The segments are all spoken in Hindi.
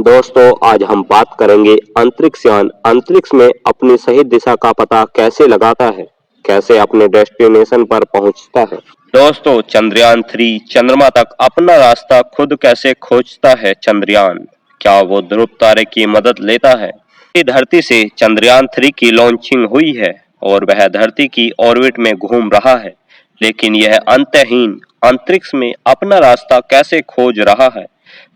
दोस्तों आज हम बात करेंगे अंतरिक्ष यान अंतरिक्ष में अपनी सही दिशा का पता कैसे लगाता है, कैसे अपने डेस्टिनेशन पर पहुंचता है। दोस्तों चंद्रयान 3 चंद्रमा तक अपना रास्ता खुद कैसे खोजता है। चंद्रयान क्या वो ध्रुव तारे की मदद लेता है। धरती से चंद्रयान 3 की लॉन्चिंग हुई है और वह धरती की ऑर्बिट में घूम रहा है, लेकिन यह अंतहीन अंतरिक्ष में अपना रास्ता कैसे खोज रहा है।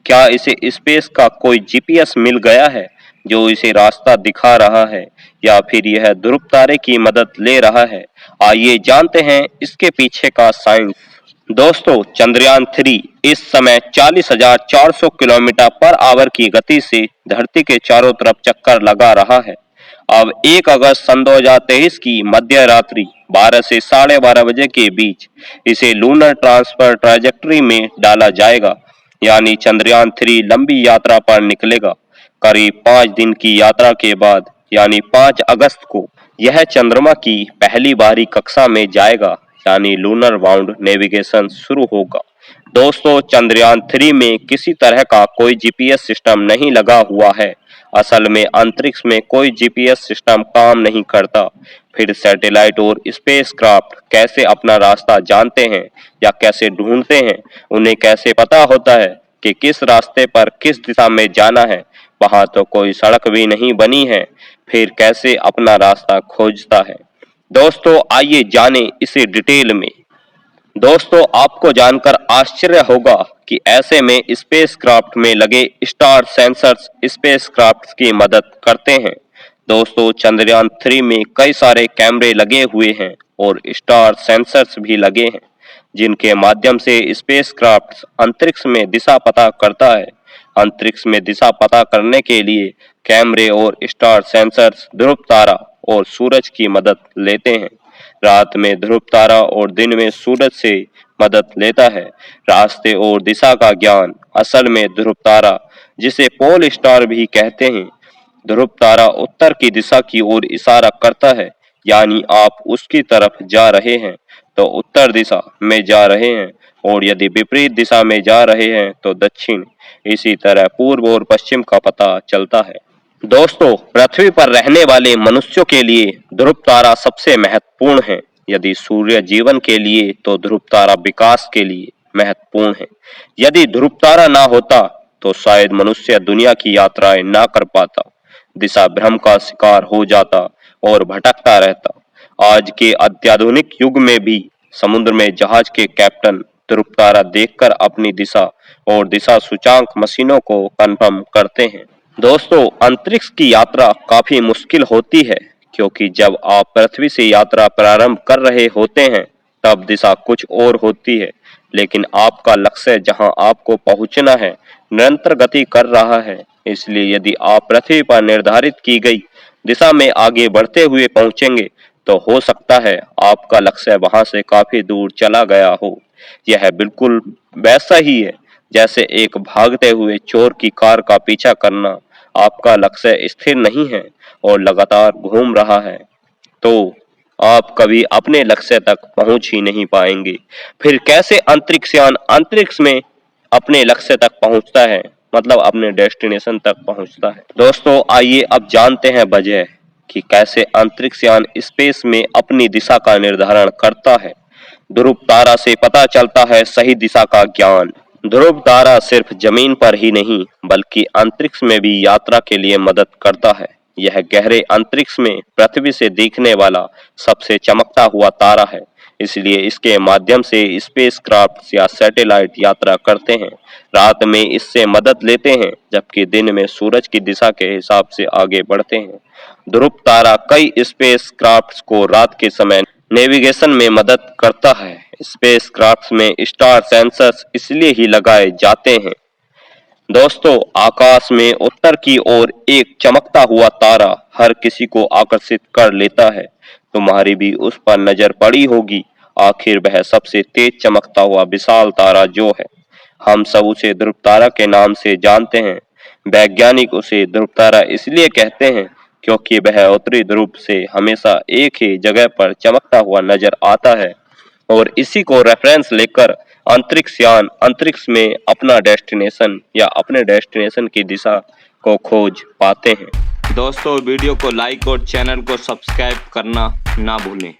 क्या इसे स्पेस का कोई जीपीएस मिल गया है जो इसे रास्ता दिखा रहा है, या फिर यह ध्रुव तारे की मदद ले रहा है। आइए जानते हैं इसके पीछे का साइंस। दोस्तों चंद्रयान 3 इस समय 40,400 किलोमीटर पर आवर की गति से धरती के चारों तरफ चक्कर लगा रहा है। अब 1 अगस्त सन 2023 की मध्य रात्रि 12 से 12:30 बजे के बीच इसे लूनर ट्रांसफर ट्राजेक्टरी में डाला जाएगा, यानी चंद्रयान 3 लंबी यात्रा पर निकलेगा। करीब 5 दिन की यात्रा के बाद यानी 5 अगस्त को यह चंद्रमा की पहली बाहरी कक्षा में जाएगा, यानी लूनर बाउंड नेविगेशन शुरू होगा। दोस्तों चंद्रयान 3 में किसी तरह का कोई जीपीएस सिस्टम नहीं लगा हुआ है। असल में अंतरिक्ष में कोई जीपीएस सिस्टम काम नहीं करता। फिर सैटेलाइट और स्पेसक्राफ्ट कैसे अपना रास्ता जानते हैं या कैसे ढूंढते हैं, उन्हें कैसे पता होता है कि किस रास्ते पर किस दिशा में जाना है। वहां तो कोई सड़क भी नहीं बनी है, फिर कैसे अपना रास्ता खोजता है। दोस्तों आइए जानें इसे डिटेल में। दोस्तों आपको जानकर आश्चर्य होगा कि ऐसे में स्पेसक्राफ्ट में लगे स्टार सेंसर्स स्पेसक्राफ्ट की मदद करते हैं। दोस्तों चंद्रयान 3 में कई सारे कैमरे लगे हुए हैं और स्टार सेंसर्स भी लगे हैं, जिनके माध्यम से स्पेसक्राफ्ट अंतरिक्ष में दिशा पता करता है। अंतरिक्ष में दिशा पता करने के लिए कैमरे और स्टार सेंसर्स ध्रुव तारा और सूरज की मदद लेते हैं। रात में ध्रुव तारा और दिन में सूरज से मदद लेता है। रास्ते और दिशा का ज्ञान असल में ध्रुव तारा, जिसे पोल स्टार भी कहते हैं, ध्रुव तारा उत्तर की दिशा की ओर इशारा करता है, यानी आप उसकी तरफ जा रहे हैं तो उत्तर दिशा में जा रहे हैं, और यदि विपरीत दिशा में जा रहे हैं तो दक्षिण। इसी तरह पूर्व और पश्चिम का पता चलता है। दोस्तों पृथ्वी पर रहने वाले मनुष्यों के लिए ध्रुव तारा सबसे महत्वपूर्ण है। यदि सूर्य जीवन के लिए तो ध्रुव तारा विकास के लिए महत्वपूर्ण है। यदि ध्रुव तारा ना होता तो शायद मनुष्य दुनिया की यात्राएं ना कर पाता, दिशा भ्रम का शिकार हो जाता और भटकता रहता। आज के अत्याधुनिक युग में भी समुद्र में जहाज के कैप्टन ध्रुव तारा देखकर अपनी दिशा और दिशा सूचकांक मशीनों को कंफर्म करते हैं। दोस्तों अंतरिक्ष की यात्रा काफी मुश्किल होती है, क्योंकि जब आप पृथ्वी से यात्रा प्रारंभ कर रहे होते हैं तब दिशा कुछ और होती है, लेकिन आपका लक्ष्य जहां आपको पहुंचना है निरंतर गति कर रहा है। इसलिए यदि आप पृथ्वी पर निर्धारित की गई दिशा में आगे बढ़ते हुए पहुंचेंगे तो हो सकता है आपका लक्ष्य वहां से काफी दूर चला गया हो। यह बिल्कुल वैसा ही है जैसे एक भागते हुए चोर की कार का पीछा करना। आपका लक्ष्य स्थिर नहीं है और लगातार घूम रहा है, तो आप कभी अपने लक्ष्य तक पहुंच ही नहीं पाएंगे। फिर कैसे अंतरिक्षयान अंतरिक्ष में अपने लक्ष्य तक पहुंचता है, मतलब अपने डेस्टिनेशन तक पहुंचता है। दोस्तों आइए अब जानते हैं वजह कि कैसे अंतरिक्षयान स्पेस में अपनी दिशा का निर्धारण करता है। ध्रुव तारा से पता चलता है सही दिशा का ज्ञान। ध्रुव तारा सिर्फ जमीन पर ही नहीं बल्कि अंतरिक्ष में भी यात्रा के लिए मदद करता है। यह गहरे अंतरिक्ष में पृथ्वी से दिखने वाला सबसे चमकता हुआ तारा है, इसलिए इसके माध्यम से स्पेसक्राफ्ट या सैटेलाइट यात्रा करते हैं। रात में इससे मदद लेते हैं, जबकि दिन में सूरज की दिशा के हिसाब से आगे बढ़ते हैं। ध्रुव तारा कई स्पेसक्राफ्ट को रात के समय नेविगेशन में मदद करता है। स्पेसक्राफ्ट में स्टार सेंसर्स इसलिए ही लगाए जाते हैं। दोस्तों आकाश में उत्तर की ओर एक चमकता हुआ तारा हर किसी को आकर्षित कर लेता है। तुम्हारी भी उस पर नजर पड़ी होगी। आखिर वह सबसे तेज चमकता हुआ विशाल तारा जो है, हम सब उसे ध्रुव तारा के नाम से जानते हैं। वैज्ञानिक उसे ध्रुव तारा इसलिए कहते हैं क्योंकि वह उत्तरी ध्रुव से हमेशा एक ही जगह पर चमकता हुआ नजर आता है। और इसी को रेफरेंस लेकर अंतरिक्ष यान अंतरिक्ष में अपना डेस्टिनेशन या अपने डेस्टिनेशन की दिशा को खोज पाते हैं। दोस्तों वीडियो को लाइक और चैनल को सब्सक्राइब करना ना भूलें।